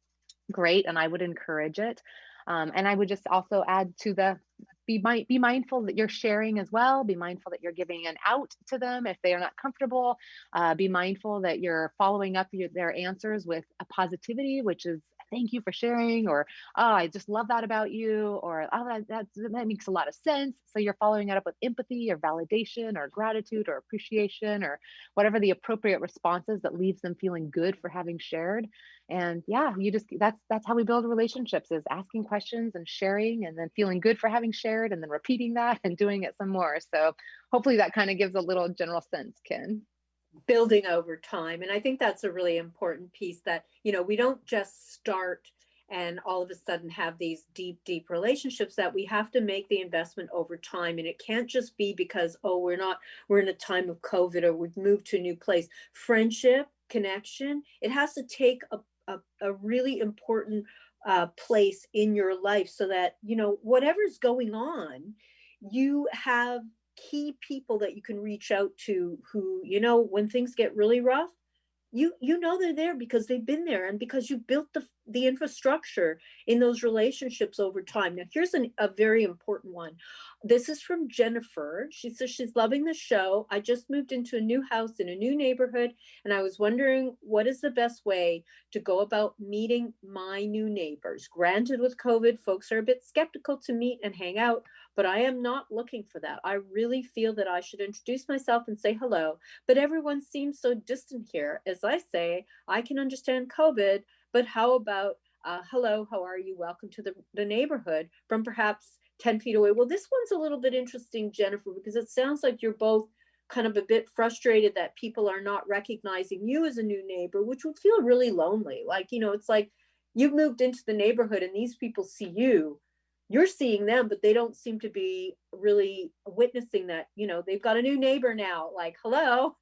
great. And I would encourage it. And I would just also add to be mindful that you're sharing as well. Be mindful that you're giving an out to them if they are not comfortable. Be mindful that you're following up their answers with a positivity, which is, thank you for sharing, or, oh, I just love that about you, or, oh, that makes a lot of sense. So you're following it up with empathy or validation or gratitude or appreciation or whatever the appropriate responses that leaves them feeling good for having shared. And yeah, that's how we build relationships, is asking questions and sharing, and then feeling good for having shared, and then repeating that and doing it some more. So hopefully that kind of gives a little general sense, Ken. Building over time. And I think that's a really important piece, that, we don't just start and all of a sudden have these deep relationships, that we have to make the investment over time. And it can't just be because, we're in a time of COVID or we've moved to a new place. Friendship, connection, it has to take a really important place in your life, so that, whatever's going on, you have key people that you can reach out to who, when things get really rough, they're there because they've been there, and because you built the infrastructure in those relationships over time. Now, here's a very important one. This is from Jennifer. She says she's loving the show. I just moved into a new house in a new neighborhood, and I was wondering, what is the best way to go about meeting my new neighbors? Granted, with COVID, folks are a bit skeptical to meet and hang out, but I am not looking for that. I really feel that I should introduce myself and say hello, but everyone seems so distant here. As I say, I can understand COVID, but how about hello, how are you? Welcome to the neighborhood, from perhaps 10 feet away. Well, this one's a little bit interesting, Jennifer, because it sounds like you're both kind of a bit frustrated that people are not recognizing you as a new neighbor, which would feel really lonely. Like, it's like you've moved into the neighborhood and these people see you. You're seeing them, but they don't seem to be really witnessing that, they've got a new neighbor now, like, hello.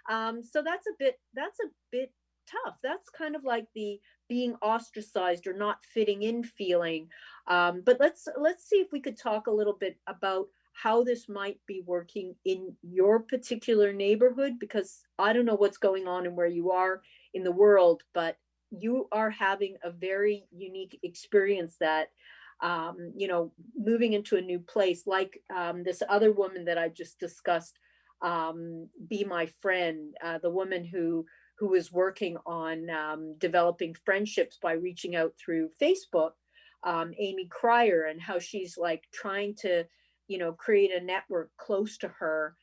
So that's a bit tough. That's kind of like the being ostracized or not fitting in feeling. But let's see if we could talk a little bit about how this might be working in your particular neighborhood, because I don't know what's going on and where you are in the world, but you are having a very unique experience that moving into a new place, like this other woman that I just discussed, Be My Friend, the woman who is working on developing friendships by reaching out through Facebook, Amy Cryer, and how she's like trying to, create a network close to her,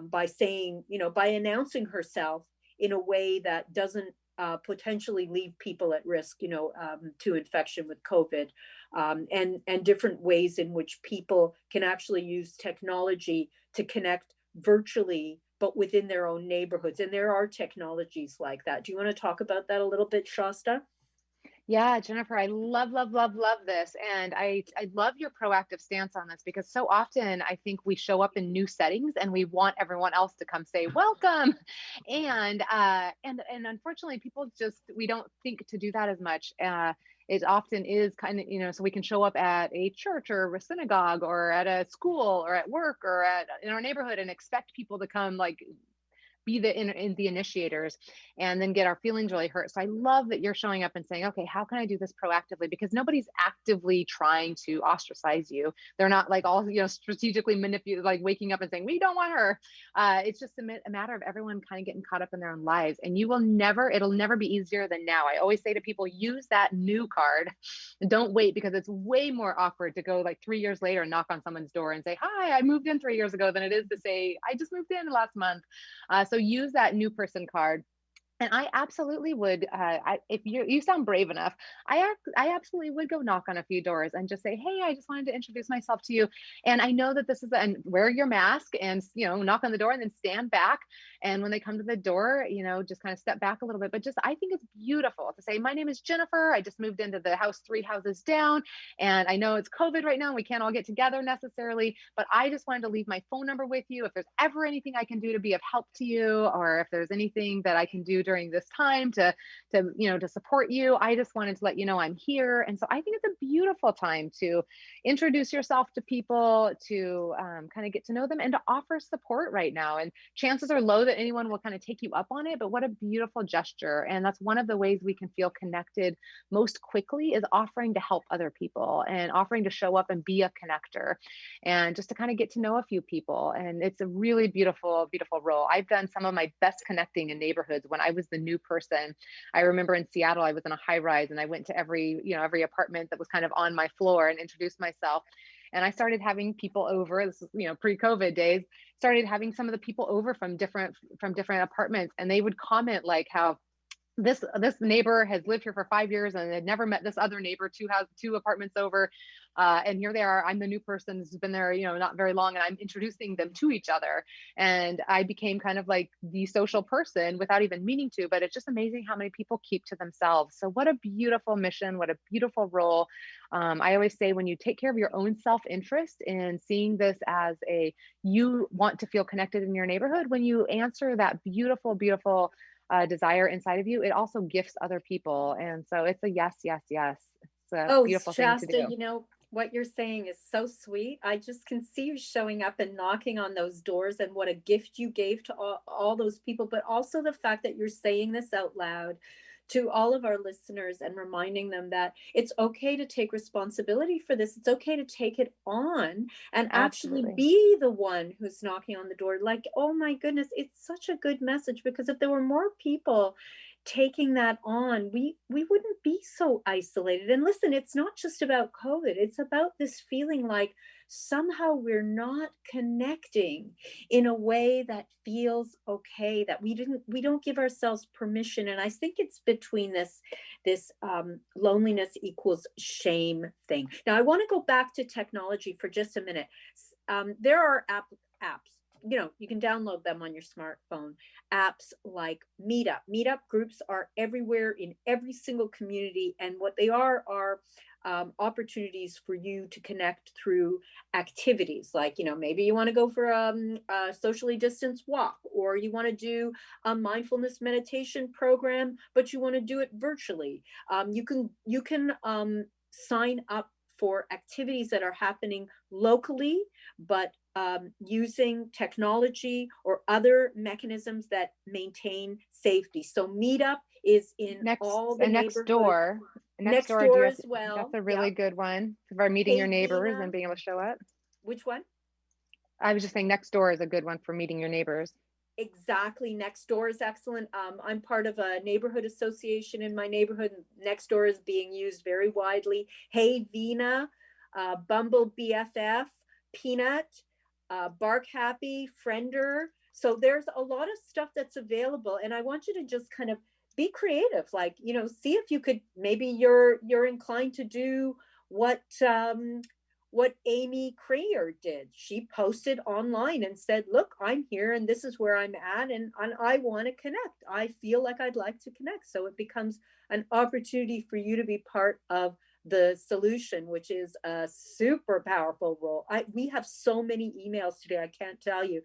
by saying, by announcing herself in a way that doesn't potentially leave people at risk, to infection with COVID, and different ways in which people can actually use technology to connect virtually, but within their own neighborhoods. And there are technologies like that. Do you want to talk about that a little bit, Shasta? Yeah, Jennifer, I love, love, love, love this. And I love your proactive stance on this, because so often I think we show up in new settings and we want everyone else to come say welcome. And unfortunately, people just, we don't think to do that as much. It often is kind of, so we can show up at a church or a synagogue or at a school or at work or in our neighborhood and expect people to come like be in the initiators, and then get our feelings really hurt. So I love that you're showing up and saying, okay, how can I do this proactively? Because nobody's actively trying to ostracize you. They're not like all, strategically manipulated, like waking up and saying, we don't want her. It's just a matter of everyone kind of getting caught up in their own lives. And it'll never be easier than now. I always say to people, use that new card. Don't wait, because it's way more awkward to go like 3 years later and knock on someone's door and say, hi, I moved in 3 years ago, than it is to say, I just moved in last month. So use that new person card. And I absolutely would, if you sound brave enough, I absolutely would go knock on a few doors and just say, hey, I just wanted to introduce myself to you. And I know that this is, and wear your mask and, knock on the door and then stand back. And when they come to the door, just kind of step back a little bit. But just, I think it's beautiful to say, my name is Jennifer. I just moved into the house 3 houses down. And I know it's COVID right now, and we can't all get together necessarily, but I just wanted to leave my phone number with you. If there's ever anything I can do to be of help to you, or if there's anything that I can do during this time to support you, I just wanted to let you know I'm here. And so I think it's a beautiful time to introduce yourself to people, to kind of get to know them, and to offer support right now. And chances are low that anyone will kind of take you up on it, but what a beautiful gesture. And that's one of the ways we can feel connected most quickly, is offering to help other people and offering to show up and be a connector, and just to kind of get to know a few people. And it's a really beautiful, beautiful role. I've done some of my best connecting in neighborhoods when I was the new person. I remember in Seattle, I was in a high rise, and I went to every apartment that was kind of on my floor and introduced myself. And I started having people over, this is, pre-COVID days, started having some of the people over from different apartments, and they would comment like how this neighbor has lived here for 5 years and had never met this other neighbor 2 apartments over. And here they are. I'm the new person who's been there, not very long, and I'm introducing them to each other. And I became kind of like the social person without even meaning to, but it's just amazing how many people keep to themselves. So what a beautiful mission, what a beautiful role. I always say, when you take care of your own self-interest in seeing this as you want to feel connected in your neighborhood, when you answer that beautiful, beautiful desire inside of you, it also gifts other people. And so it's a yes, yes, yes. It's a beautiful Shasta, thing to do. What you're saying is so sweet. I just can see you showing up and knocking on those doors, and what a gift you gave to all those people, but also the fact that you're saying this out loud to all of our listeners and reminding them that it's okay to take responsibility for this. It's okay to take it on and actually be the one who's knocking on the door. Like, oh my goodness, it's such a good message, because if there were more people taking that on, we wouldn't be so isolated. And listen, it's not just about COVID. It's about this feeling like somehow we're not connecting in a way that feels okay, that we don't give ourselves permission. And I think it's between this loneliness equals shame thing. Now I want to go back to technology for just a minute. There are apps, you can download them on your smartphone. Apps like Meetup. Meetup groups are everywhere in every single community. And what they are opportunities for you to connect through activities. Like, maybe you want to go for a socially distanced walk, or you want to do a mindfulness meditation program, but you want to do it virtually. You can sign up for activities that are happening locally, but using technology or other mechanisms that maintain safety. So Meetup is in all the next neighborhoods. door. Next door as well. That's a really good one for meeting your neighbors and being able to show up. Which one? I was just saying next door is a good one for meeting your neighbors. Exactly. Next door is excellent. I'm part of a neighborhood association in my neighborhood. Next door is being used very widely. Hey Vina, Bumble BFF, Peanut, Bark Happy, Friender. So there's a lot of stuff that's available, and I want you to just kind of be creative. Like, see if you could, maybe you're inclined to do what Amy Crayer did. She posted online and said, look, I'm here and this is where I'm at, and I want to connect. I feel like I'd like to connect. So it becomes an opportunity for you to be part of the solution, which is a super powerful role. We have so many emails today, I can't tell you.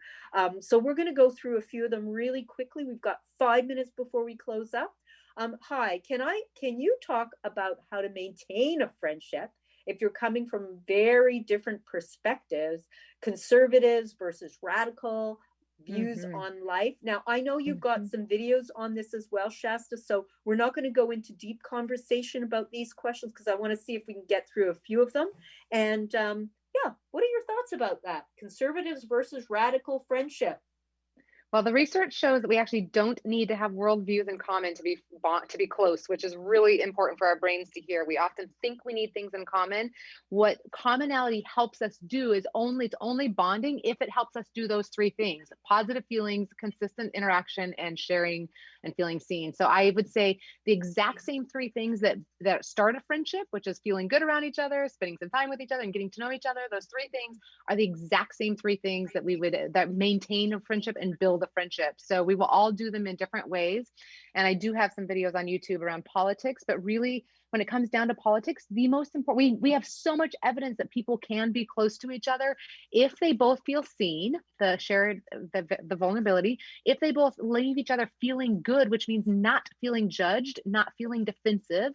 So we're going to go through a few of them really quickly. We've got 5 minutes before we close up. Hi, can you talk about how to maintain a friendship if you're coming from very different perspectives, conservatives versus radical views on life? Now, I know you've got some videos on this as well, Shasta, so we're not going to go into deep conversation about these questions because I want to see if we can get through a few of them. And yeah, what are your thoughts about that? Conservatives versus radical friendship. Well, the research shows that we actually don't need to have worldviews in common to be close, which is really important for our brains to hear. We often think we need things in common. What commonality helps us do is it's only bonding if it helps us do those three things: positive feelings, consistent interaction, and sharing and feeling seen. So I would say the exact same three things that start a friendship, which is feeling good around each other, spending some time with each other, and getting to know each other. Those three things are the exact same three things that maintain a friendship and build a friendship. So we will all do them in different ways. And I do have some videos on YouTube around politics, but really when it comes down to politics, the most important, we have so much evidence that people can be close to each other if they both feel seen, the vulnerability, if they both leave each other feeling good, which means not feeling judged, not feeling defensive,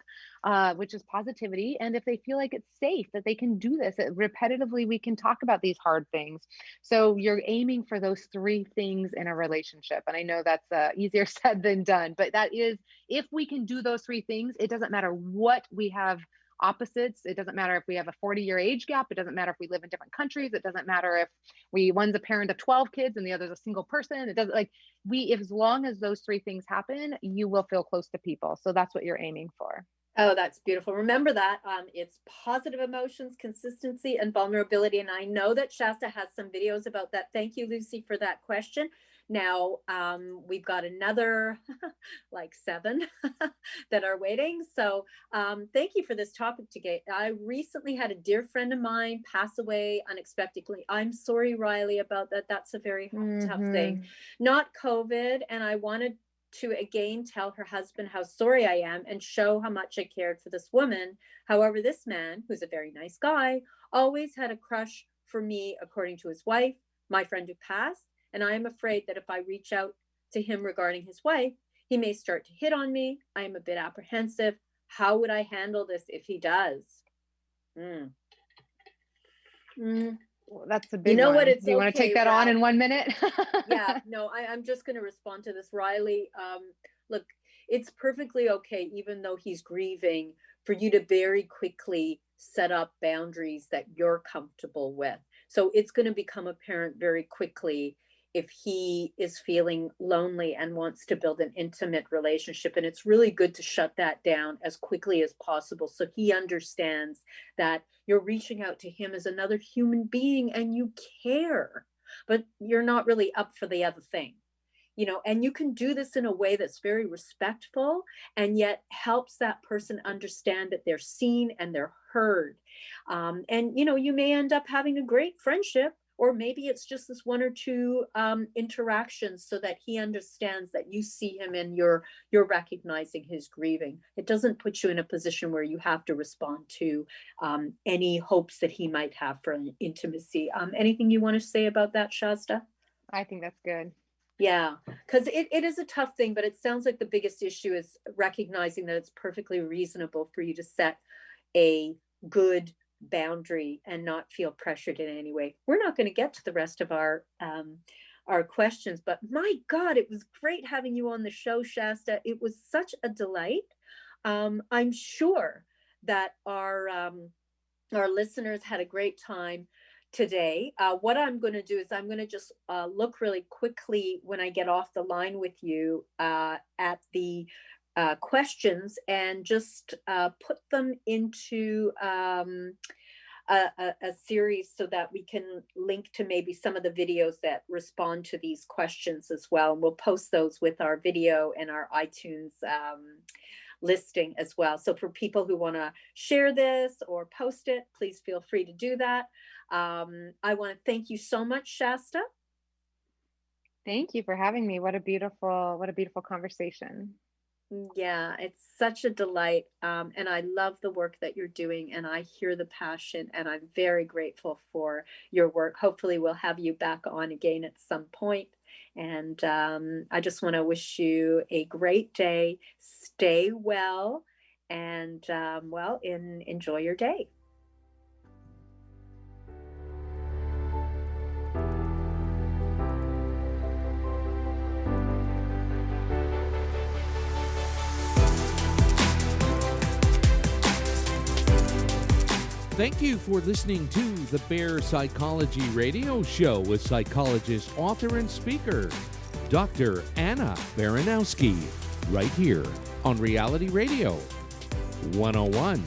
which is positivity. And if they feel like it's safe, that they can do this repetitively, we can talk about these hard things. So you're aiming for those three things in a relationship. And I know that's easier said than done, but that is, if we can do those three things, it doesn't matter what we have opposites. It doesn't matter if we have a 40-year age gap. It doesn't matter if we live in different countries. It doesn't matter if one's a parent of 12 kids and the other's a single person. It doesn't, as long as those three things happen, you will feel close to people. So that's what you're aiming for. Oh, that's beautiful. Remember that it's positive emotions, consistency, and vulnerability. And I know that Shasta has some videos about that. Thank you, Lucy, for that question. Now, we've got another like 7 that are waiting. So thank you for this topic today. I recently had a dear friend of mine pass away unexpectedly. I'm sorry, Riley, about that. That's a very tough thing. Not COVID. And I wanted to again tell her husband how sorry I am and show how much I cared for this woman. However, this man, who's a very nice guy, always had a crush for me, according to his wife, my friend who passed. And I am afraid that if I reach out to him regarding his wife, he may start to hit on me. I am a bit apprehensive. How would I handle this if he does? Well, that's a big one. Do you want to take that on in 1 minute? Yeah, no, I'm just going to respond to this, Riley. Look, it's perfectly okay, even though he's grieving, for you to very quickly set up boundaries that you're comfortable with. So it's going to become apparent very quickly if he is feeling lonely and wants to build an intimate relationship. And it's really good to shut that down as quickly as possible so he understands that you're reaching out to him as another human being and you care, but you're not really up for the other thing. And you can do this in a way that's very respectful and yet helps that person understand that they're seen and they're heard. And you may end up having a great friendship Or maybe it's just this one or two interactions so that he understands that you see him and you're recognizing his grieving. It doesn't put you in a position where you have to respond to any hopes that he might have for an intimacy. Anything you want to say about that, Shasta? I think that's good. Yeah, because it is a tough thing, but it sounds like the biggest issue is recognizing that it's perfectly reasonable for you to set a good boundary and not feel pressured in any way. We're not going to get to the rest of our questions, but my God, it was great having you on the show, Shasta. It was such a delight. I'm sure that our listeners had a great time today. What I'm going to do is I'm going to just look really quickly when I get off the line with you at the questions and just put them into a series so that we can link to maybe some of the videos that respond to these questions as well. And we'll post those with our video and our iTunes listing as well. So for people who want to share this or post it, please feel free to do that. I want to thank you so much, Shasta. Thank you for having me. What a beautiful conversation. Yeah, it's such a delight. And I love the work that you're doing, and I hear the passion, and I'm very grateful for your work. Hopefully we'll have you back on again at some point. And I just want to wish you a great day. Stay well, and enjoy your day. Thank you for listening to the Bear Psychology Radio Show with psychologist, author, and speaker, Dr. Anna Baranowsky, right here on Reality Radio 101.